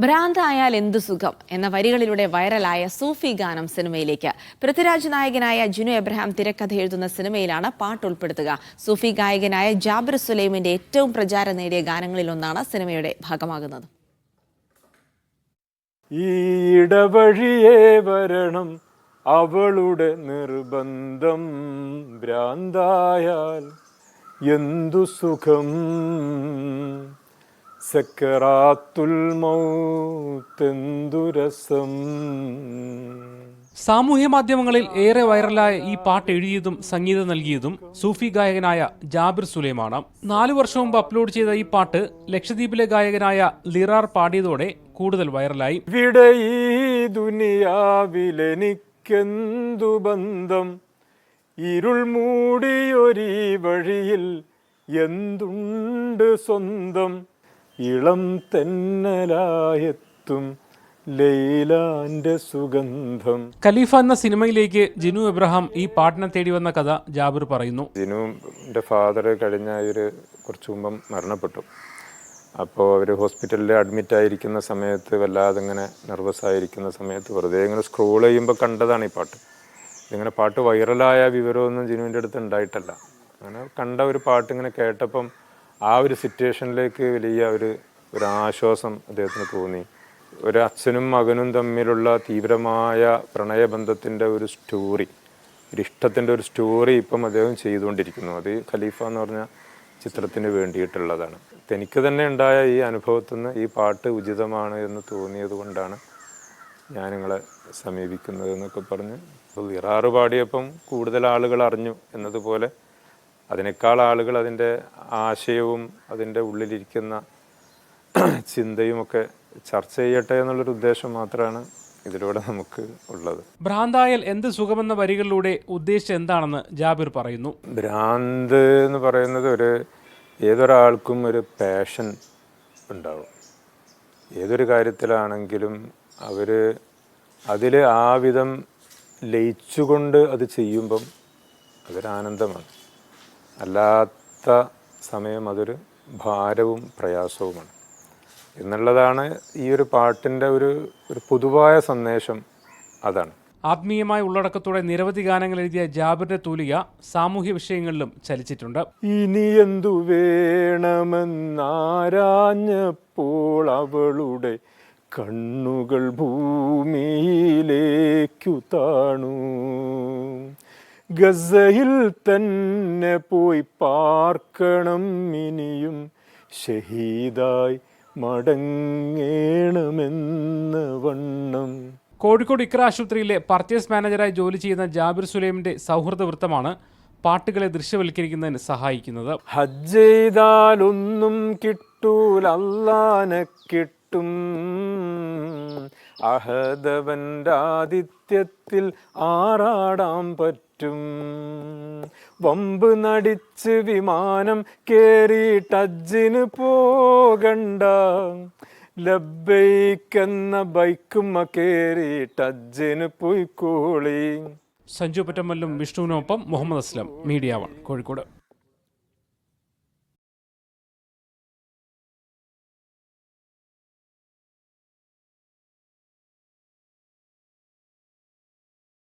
ഭ്രാന്തായാൽ എന്തു സുഖം എന്ന വരികളിലൂടെ വൈറലായ സൂഫി ഗാനം സിനിമയിലേക്ക് പൃഥ്വിരാജ് നായകനായ ജിനു എബ്രഹാം തിരക്കഥ എഴുതുന്ന സിനിമയിലാണ് പാട്ട് ഉൾപ്പെടുത്തുക. സൂഫി ഗായകനായ ജാബിർ സുലൈമിന്റെ ഏറ്റവും പ്രചാരം നേടിയ ഗാനങ്ങളിലൊന്നാണ് സിനിമയുടെ ഭാഗമാകുന്നത്. ഈടവഴിയേ വരണം അവളുടെ നിർബന്ധം, ഭ്രാന്തായാൽ എന്തു സുഖം, സക്കറാത്തുൽ മൗത്ത് രസം. സാമൂഹ്യ മാധ്യമങ്ങളിൽ ഏറെ വൈറലായ ഈ പാട്ട് എഴുതിയതും സംഗീതം നൽകിയതും സൂഫി ഗായകനായ ജാബിർ സുലൈമാണ്. 4 വർഷം മുമ്പ് അപ്ലോഡ് ചെയ്ത ഈ പാട്ട് ലക്ഷദ്വീപിലെ ഗായകനായ ലിറാർ പാടിയതോടെ കൂടുതൽ വൈറലായി. ഇവിടെ ഈ ദുനിയാവിലെനിക്കെന്തു ബന്ധം, ഇരുൾ മൂടിയൊരീ വഴിയിൽ എന്തുണ്ട് സ്വന്തം, ഇളം തെന്നലായെത്തും ലൈലാന്റെ സുഗന്ധം. ഖലീഫ എന്ന സിനിമയിലേക്ക് ജിനു എബ്രഹാം ഈ പാട്ടിനെ തേടി വന്ന കഥ ജാബിർ പറയുന്നു. ജിനുവിൻ്റെ ഫാദർ കഴിഞ്ഞ കുറച്ചു മുമ്പ് മരണപ്പെട്ടു. അപ്പോൾ അവർ ഹോസ്പിറ്റലിൽ അഡ്മിറ്റ് ആയിരിക്കുന്ന സമയത്ത് വല്ലാതെ ഇങ്ങനെ നെർവസ് ആയിരിക്കുന്ന സമയത്ത് വെറുതെ ഇങ്ങനെ സ്ക്രോൾ ചെയ്യുമ്പോൾ കണ്ടതാണ് ഈ പാട്ട്. ഇതിങ്ങനെ പാട്ട് വൈറലായ വിവരമൊന്നും ജിനുവിൻ്റെ അടുത്ത് ഉണ്ടായിട്ടല്ല. അങ്ങനെ കണ്ട ഒരു പാട്ട് ഇങ്ങനെ കേട്ടപ്പം ആ ഒരു സിറ്റുവേഷനിലേക്ക് വലിയ ഒരു ആശ്വാസം അദ്ദേഹത്തിന് തോന്നി. ഒരു അച്ഛനും മകനും തമ്മിലുള്ള തീവ്രമായ പ്രണയബന്ധത്തിൻ്റെ ഒരു സ്റ്റോറി, ഒരു ഇഷ്ടത്തിൻ്റെ ഒരു സ്റ്റോറി ഇപ്പം അദ്ദേഹം ചെയ്തുകൊണ്ടിരിക്കുന്നു. അത് ഖലീഫ എന്ന് പറഞ്ഞ ചിത്രത്തിന് വേണ്ടിയിട്ടുള്ളതാണ്. എനിക്ക് തന്നെ ഉണ്ടായ ഈ അനുഭവത്തിൽ നിന്ന് ഈ പാട്ട് ഉചിതമാണ് എന്ന് തോന്നിയത് കൊണ്ടാണ് ഞാൻ നിങ്ങളെ സമീപിക്കുന്നത് എന്നൊക്കെ പറഞ്ഞ് ലിറാറ് പാടിയപ്പം കൂടുതൽ ആളുകൾ അറിഞ്ഞു എന്നതുപോലെ അതിനേക്കാൾ ആളുകൾ അതിൻ്റെ ആശയവും അതിൻ്റെ ഉള്ളിലിരിക്കുന്ന ചിന്തയുമൊക്കെ ചർച്ച ചെയ്യട്ടെ എന്നുള്ളൊരു ഉദ്ദേശം മാത്രമാണ് ഇതിലൂടെ നമുക്ക് ഉള്ളത്. ഭ്രാന്തായാൽ എന്ത് സുഖമെന്ന വരികളിലൂടെ ഉദ്ദേശിച്ചത് എന്താണെന്ന് ജാബിർ പറയുന്നു. ഭ്രാന്ത് എന്ന് പറയുന്നത് ഏതൊരാൾക്കും ഒരു പാഷൻ ഉണ്ടാവും. ഏതൊരു കാര്യത്തിലാണെങ്കിലും അവർ അതിൽ ആ വിധം ലയിച്ചുകൊണ്ട് അത് ചെയ്യുമ്പം അതൊരാനന്ദമാണ്. അല്ലാത്ത സമയം അതൊരു ഭാരവും പ്രയാസവുമാണ് എന്നുള്ളതാണ് ഈ ഒരു പാട്ടിൻ്റെ ഒരു പൊതുവായ സന്ദേശം. അതാണ്. ആത്മീയമായ ഉള്ളടക്കത്തോടെ നിരവധി ഗാനങ്ങൾ എഴുതിയ ജാബിറിന്റെ തൂലിക സാമൂഹ്യ വിഷയങ്ങളിലും ചലിച്ചിട്ടുണ്ട്. ഇനി എന്തു വേണമെന്നാരാഞ്ഞപ്പോൾ അവളുടെ കണ്ണുകൾ ഭൂമിയിലേക്കു താണു, ഗസയിൽ തന്നെ പോയി പാർക്കണം ഇനിയും, ഷഹീദായി മടങ്ങേണമെന്ന വണ്ണം. കോഴിക്കോട് ഇക്ര ആശുപത്രിയിലെ പർച്ചേസ് മാനേജറായി ജോലി ചെയ്യുന്ന ജാബിർ സുലൈമിന്റെ സൗഹൃദ വൃത്തമാണ് പാട്ടുകളെ ദൃശ്യവൽക്കരിക്കുന്നതിന് സഹായിക്കുന്നത്. ഹജ്ജ് ചെയ്താലൊന്നും കിട്ടൂല, അല്ലാനെ കിട്ടും, അഹദവന്റെ ആതിഥ്യത്തിൽ ആറാടാൻ പറ്റും, വമ്പ് നടിച്ച് വിമാനം കേറിയിട്ട് ഹജ്ജിന് പോകണ്ട, ലബ്ബൈക്കെന്ന ബൈക്കുമ്മ കേറിയിട്ട് ഹജ്ജിന് പോയിക്കോളി. സഞ്ജു പറ്റമല്ലും വിഷ്ണുവിനൊപ്പം മുഹമ്മദ് അസ്ലം, മീഡിയ 1 കോഴിക്കോട്.